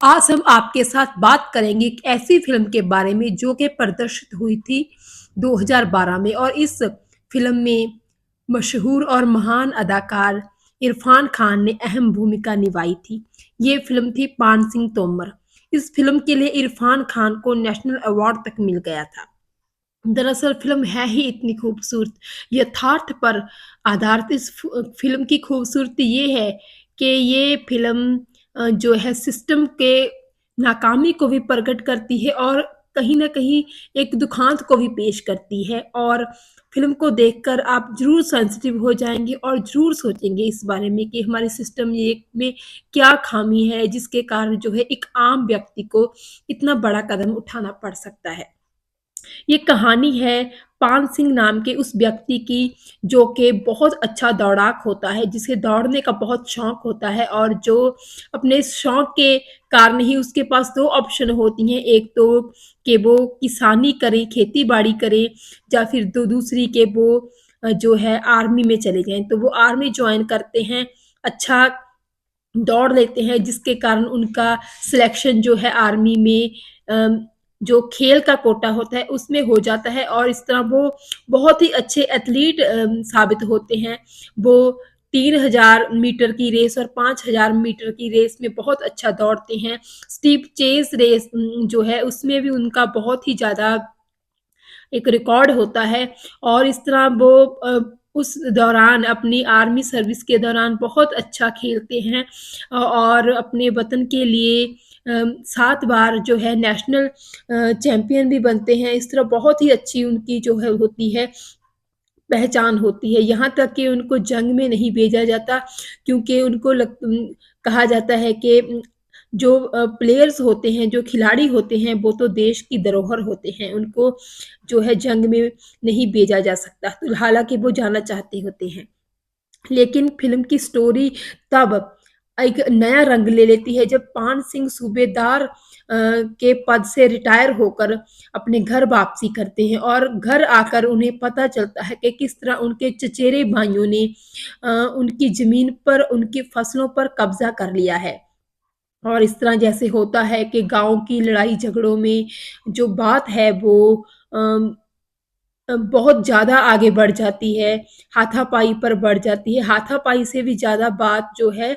आज हम आपके साथ बात करेंगे एक ऐसी फ़िल्म के बारे में जो कि प्रदर्शित हुई थी 2012 में और इस फ़िल्म में मशहूर और महान अदाकार इरफ़ान खान ने अहम भूमिका निभाई थी। ये फ़िल्म थी पान सिंह तोमर। इस फ़िल्म के लिए इरफ़ान खान को नेशनल अवार्ड तक मिल गया था। दरअसल फ़िल्म है ही इतनी खूबसूरत, यथार्थ पर आधारित इस फ़िल्म की खूबसूरती ये है कि ये फ़िल्म जो है सिस्टम के नाकामी को भी प्रकट करती है और कहीं न कहीं एक दुखांत को भी पेश करती है और फ़िल्म को देखकर आप ज़रूर सेंसिटिव हो जाएँगे और ज़रूर सोचेंगे इस बारे में कि हमारे सिस्टम ये में क्या ख़ामी है जिसके कारण जो है एक आम व्यक्ति को इतना बड़ा कदम उठाना पड़ सकता है। ये कहानी है पान सिंह नाम के उस व्यक्ति की जो कि बहुत अच्छा दौड़ाक होता है, जिसे दौड़ने का बहुत शौक होता है और जो अपने इस शौक के कारण ही उसके पास 2 ऑप्शन होती हैं, एक तो कि वो किसानी करे, खेती-बाड़ी करे या फिर दूसरी कि वो जो है आर्मी में चले जाएँ। तो वो आर्मी जॉइन करते हैं, अच्छा दौड़ लेते हैं जिसके कारण उनका सिलेक्शन जो है आर्मी में जो खेल का कोटा होता है उसमें हो जाता है और इस तरह वो बहुत ही अच्छे एथलीट साबित होते हैं। वो 3000 मीटर की रेस और 5000 मीटर की रेस में बहुत अच्छा दौड़ते हैं। स्टीप चेस रेस जो है उसमें भी उनका बहुत ही ज़्यादा एक रिकॉर्ड होता है और इस तरह वो उस दौरान अपनी आर्मी सर्विस के दौरान बहुत अच्छा खेलते हैं और अपने वतन के लिए 7 बार जो है नेशनल चैंपियन भी बनते हैं। इस तरह बहुत ही अच्छी उनकी जो है होती है पहचान होती है। यहाँ तक कि उनको जंग में नहीं भेजा जाता क्योंकि उनको कहा जाता है कि जो प्लेयर्स होते हैं, जो खिलाड़ी होते हैं, वो तो देश की धरोहर होते हैं। उनको जो है जंग में नहीं भेजा जा सकता। तो हालाँकि वो जाना चाहते होते हैं। लेकिन फ़िल्म की स्टोरी तब एक नया रंग ले लेती है जब पान सिंह सूबेदार के पद से रिटायर होकर अपने घर वापसी करते हैं और घर आकर उन्हें पता चलता है कि किस तरह उनके चचेरे भाइयों ने उनकी ज़मीन पर, उनकी फसलों पर कब्ज़ा कर लिया है। और इस तरह जैसे होता है कि गाँव की लड़ाई झगड़ों में जो बात है वो अम बहुत ज़्यादा आगे बढ़ जाती है, हाथापाई पर बढ़ जाती है। हाथापाई से भी ज़्यादा बात जो है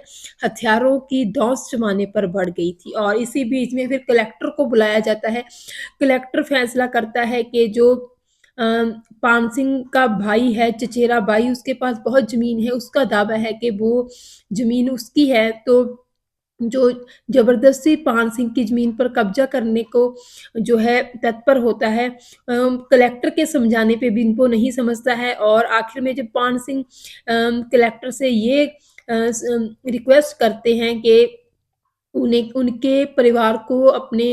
हथियारों की धौंस जमाने पर बढ़ गई थी और इसी बीच में फिर कलेक्टर को बुलाया जाता है। कलेक्टर फैसला करता है कि जो अ, पान सिंह का भाई है, चचेरा भाई, उसके पास बहुत ज़मीन है, उसका दावा है कि वो ज़मीन उसकी है, तो जो ज़बरदस्ती पान सिंह की ज़मीन पर कब्ज़ा करने को जो है तत्पर होता है। कलेक्टर के समझाने पे भी इनको नहीं समझता है और आखिर में जब पान सिंह कलेक्टर से ये रिक्वेस्ट करते हैं कि उन्हें उनके परिवार को अपने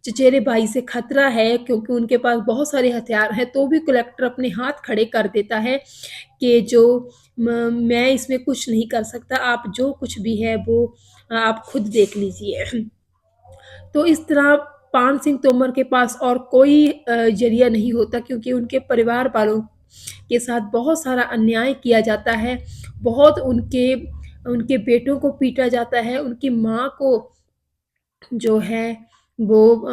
चचेरे भाई से खतरा है क्योंकि उनके पास बहुत सारे हथियार हैं, तो भी कलेक्टर अपने हाथ खड़े कर देता है कि जो मैं इसमें कुछ नहीं कर सकता, आप जो कुछ भी है वो आप खुद देख लीजिए। तो इस तरह पान सिंह तोमर के पास और कोई ज़रिया नहीं होता क्योंकि उनके परिवार वालों के साथ बहुत सारा अन्याय किया जाता है। बहुत उनके उनके बेटों को पीटा जाता है, उनकी माँ को जो है वो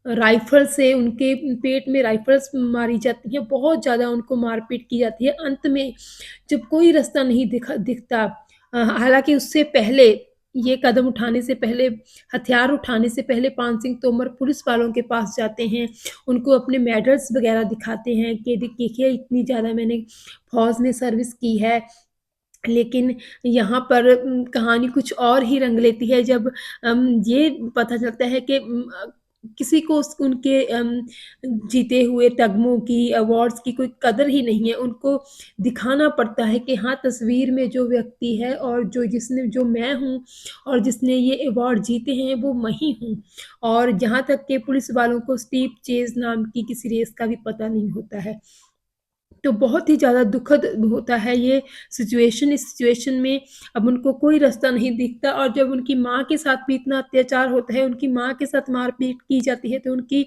राइफ़ल से उनके पेट में राइफ़ल्स मारी जाती हैं, बहुत ज़्यादा उनको मार-पीट की जाती है। अंत में जब कोई रास्ता नहीं दिखता हालाँकि उससे पहले ये कदम उठाने से पहले, हथियार उठाने से पहले पान सिंह तोमर पुलिस वालों के पास जाते हैं, उनको अपने मेडल्स वग़ैरह दिखाते हैं कि देखिए इतनी ज़्यादा मैंने फ़ौज में सर्विस की है। लेकिन यहाँ पर कहानी कुछ और ही रंग लेती है जब ये पता चलता है कि किसी को उनके जीते हुए तगमों की, अवार्ड्स की कोई कदर ही नहीं है। उनको दिखाना पड़ता है कि हाँ, तस्वीर में जो व्यक्ति है और जो मैं हूँ और जिसने ये अवार्ड जीते हैं, वो मैं ही हूँ। और जहाँ तक कि पुलिस वालों को स्टीप चेज़ नाम की किसी रेस का भी पता नहीं होता है। तो बहुत ही ज़्यादा दुखद होता है ये सिचुएशन। इस सिचुएशन में अब उनको कोई रास्ता नहीं दिखता और जब उनकी माँ के साथ भी इतना अत्याचार होता है, उनकी माँ के साथ मार-पीट की जाती है, तो उनकी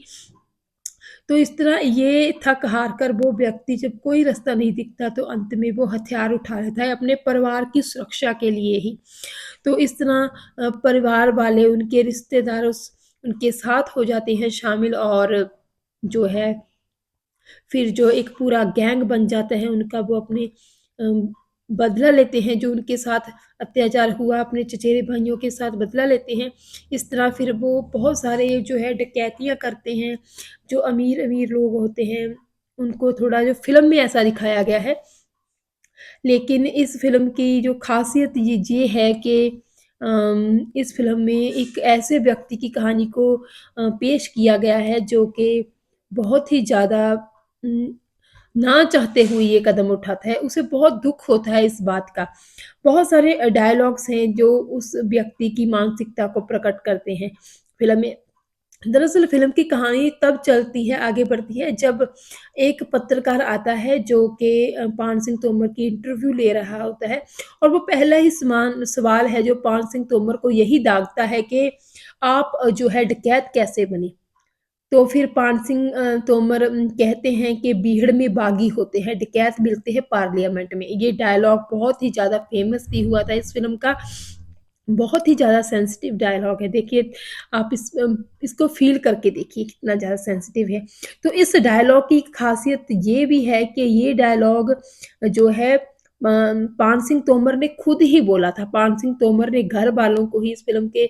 तो इस तरह ये थक हार कर वो व्यक्ति जब कोई रास्ता नहीं दिखता तो अंत में वो हथियार उठा लेता है अपने परिवार की सुरक्षा के लिए ही। तो इस तरह परिवार वाले उनके रिश्तेदार उनके साथ हो जाते हैं शामिल और जो है फिर जो एक पूरा गैंग बन जाता है उनका वो अपने बदला लेते हैं जो उनके साथ अत्याचार हुआ अपने चचेरे भाइयों के साथ बदला लेते हैं। इस तरह फिर वो बहुत सारे जो है डकैतियाँ करते हैं, जो अमीर-अमीर लोग होते हैं, उनको थोड़ा जो फ़िल्म में ऐसा दिखाया गया है। लेकिन इस फ़िल्म की जो ख़ासियत ये है कि इस फ़िल्म में एक ऐसे व्यक्ति की कहानी को पेश किया गया है जो कि बहुत ही ज़्यादा उम, ना चाहते हुए ये कदम उठाता है, उसे बहुत दुःख होता है इस बात का। बहुत सारे डायलॉग्स हैं जो उस व्यक्ति की मानसिकता को प्रकट करते हैं फ़िल्म में। दरअसल फ़िल्म की कहानी तब चलती है, आगे बढ़ती है जब एक पत्रकार आता है जो कि पान सिंह तोमर की इंटरव्यू ले रहा होता है और वो पहला ही सवाल है जो पान सिंह तोमर को यही दागता है कि आप जो है डकैत कैसे बने? तो फिर पान सिंह तोमर कहते हैं कि बीहड़ में बागी होते हैं, डकैत मिलते हैं पार्लियामेंट में। ये डायलॉग बहुत ही ज़्यादा फ़ेमस भी हुआ था इस फ़िल्म का। बहुत ही ज़्यादा सेंसिटिव डायलॉग है। देखिए आप इसको फ़ील करके देखिए कितना ज़्यादा सेंसिटिव है। तो इस डायलॉग की ख़ासियत ये भी है कि ये डायलॉग जो है पान सिंह तोमर ने खुद ही बोला था। पान सिंह तोमर ने घर वालों को ही इस फ़िल्म के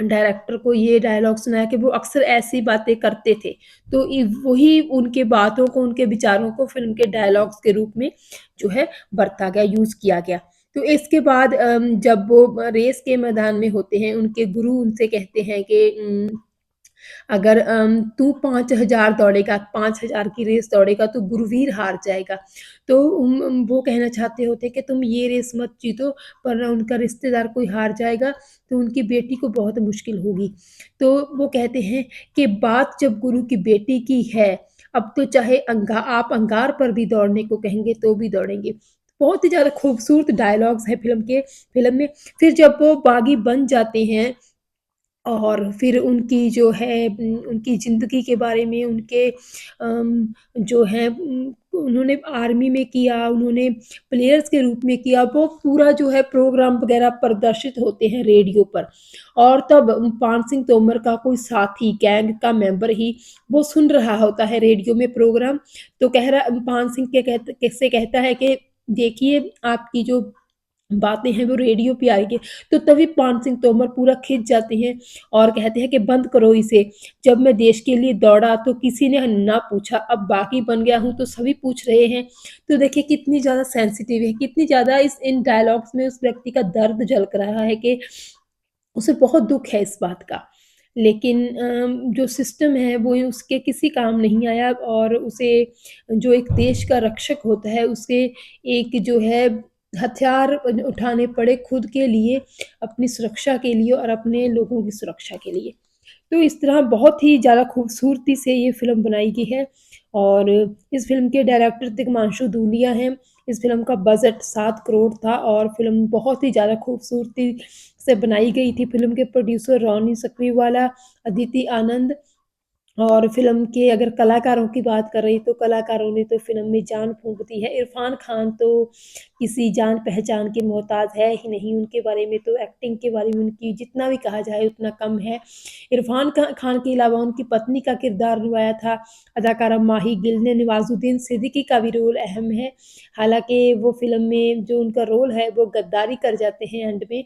डायरेक्टर को ये डायलॉग सुनाया कि वो अक्सर ऐसी बातें करते थे। तो वही उनके बातों को, उनके विचारों को फ़िल्म के डायलॉग्स के रूप में जो है बरता गया, यूज़ किया गया। तो इसके बाद जब वो रेस के मैदान में होते हैं, उनके गुरु उनसे कहते हैं कि अगर तू 5000 दौड़ेगा, 5000 की रेस दौड़ेगा तो गुरुवीर हार जाएगा। तो वो कहना चाहते होते कि तुम ये रेस मत जीतो वरना उनका रिश्तेदार कोई हार जाएगा तो उनकी बेटी को बहुत मुश्किल होगी। तो वो कहते हैं कि बात जब गुरु की बेटी की है, अब तो चाहे आप अंगार पर भी दौड़ने को कहेंगे तो भी दौड़ेंगे। बहुत ही ज़्यादा खूबसूरत डायलॉग्स हैं फ़िल्म में। फिर जब वो बागी बन जाते हैं और फिर उनकी जो है उनकी ज़िंदगी के बारे में उनके जो है उन्होंने आर्मी में किया, उन्होंने प्लेयर्स के रूप में किया, वो पूरा जो है प्रोग्राम वग़ैरह प्रदर्शित होते हैं रेडियो पर। और तब पान सिंह तोमर का कोई साथी, गैंग का मेंबर ही वो सुन रहा होता है रेडियो में प्रोग्राम, तो पान सिंह से कहता है कि देखिए आपकी जो बातें हैं वो रेडियो पे आएगी। तो तभी पान सिंह तोमर पूरा खिंच जाते हैं और कहते हैं कि बंद करो इसे। जब मैं देश के लिए दौड़ा तो किसी ने ना पूछा, अब बागी बन गया हूँ तो सभी पूछ रहे हैं। तो देखिए कितनी ज़्यादा सेंसिटिव है, कितनी ज़्यादा इस इन डायलॉग्स में उस व्यक्ति का दर्द झलक रहा है कि उसे बहुत दुःख है इस बात का। लेकिन जो सिस्टम है वो उसके किसी काम नहीं आया और उसे जो एक देश का रक्षक होता है उसे एक जो है हथियार उठाने पड़े खुद के लिए, अपनी सुरक्षा के लिए और अपने लोगों की सुरक्षा के लिए। तो इस तरह बहुत ही ज़्यादा खूबसूरती से ये फ़िल्म बनाई गई है और इस फ़िल्म के डायरेक्टर तिग्मांशु धूलिया हैं। इस फ़िल्म का बजट 7 करोड़ था और फ़िल्म बहुत ही ज़्यादा खूबसूरती से बनाई गई थी। फ़िल्म के प्रोड्यूसर रोनी सक्रीवाला, अदिति आनंद और फ़िल्म के अगर कलाकारों की बात कर रही तो कलाकारों ने तो फ़िल्म में जान फूँक दी है। इरफ़ान खान तो किसी जान-पहचान के मोहताज है ही नहीं, उनके बारे में तो एक्टिंग के बारे में उनकी जितना भी कहा जाए उतना कम है। इरफ़ान खान के अलावा उनकी पत्नी का किरदार निभाया था अदाकारा माही गिल ने, नवाज़ुद्दीन सिद्दीकी का भी रोल अहम है। हालाँकि वो फ़िल्म में जो उनका रोल है वो गद्दारी कर जाते हैं एंड में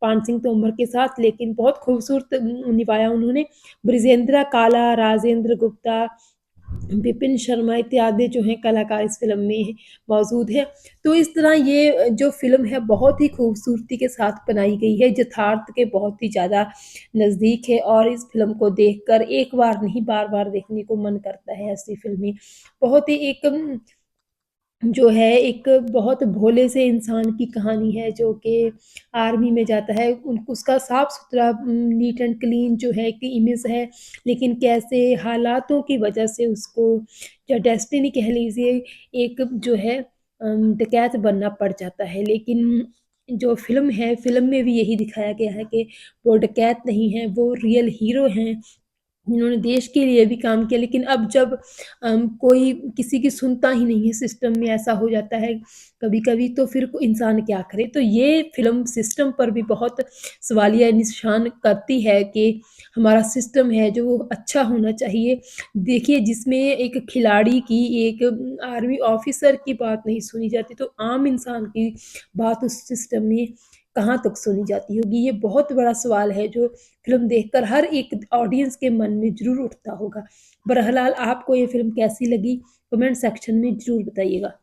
पान सिंह तोमर के साथ, लेकिन बहुत खूबसूरत निभाया उन्होंने। ब्रिजेंद्र काला, राजेंद्र गुप्ता, विपिन शर्मा इत्यादि जो हैं कलाकार इस फ़िल्म में मौजूद हैं। तो इस तरह ये जो फ़िल्म है बहुत ही खूबसूरती के साथ बनाई गई है, यथार्थ के बहुत ही ज़्यादा नज़दीक है और इस फ़िल्म को देखकर एक बार नहीं बार-बार देखने को मन करता है ऐसी फ़िल्में। बहुत ही एक जो है एक बहुत भोले से इंसान की कहानी है जो कि आर्मी में जाता है। उन उसका साफ-सुथरा नीट एंड क्लीन जो है कि इमेज है, लेकिन कैसे हालातों की वजह से उसको या डेस्टिनी कह लीजिए एक जो है डकैत बनना पड़ जाता है। लेकिन जो फ़िल्म है, फ़िल्म में भी यही दिखाया गया है कि वो डकैत नहीं है, वो रियल हीरो हैं। इन्होंने देश के लिए भी काम किया, लेकिन अब जब कोई किसी की सुनता ही नहीं है, सिस्टम में ऐसा हो जाता है कभी-कभी, तो फिर इंसान क्या करे? तो ये फ़िल्म सिस्टम पर भी बहुत सवालिया निशान करती है कि हमारा सिस्टम है जो वो अच्छा होना चाहिए। देखिए, जिसमें एक खिलाड़ी की, एक आर्मी ऑफ़िसर की बात नहीं सुनी जाती, तो आम इंसान की बात उस सिस्टम में कहाँ तक सुनी जाती होगी? ये बहुत बड़ा सवाल है जो फ़िल्म देखकर हर एक ऑडियंस के मन में ज़रूर उठता होगा। बहरहाल आपको ये फ़िल्म कैसी लगी? कमेंट सेक्शन में ज़रूर बताइएगा।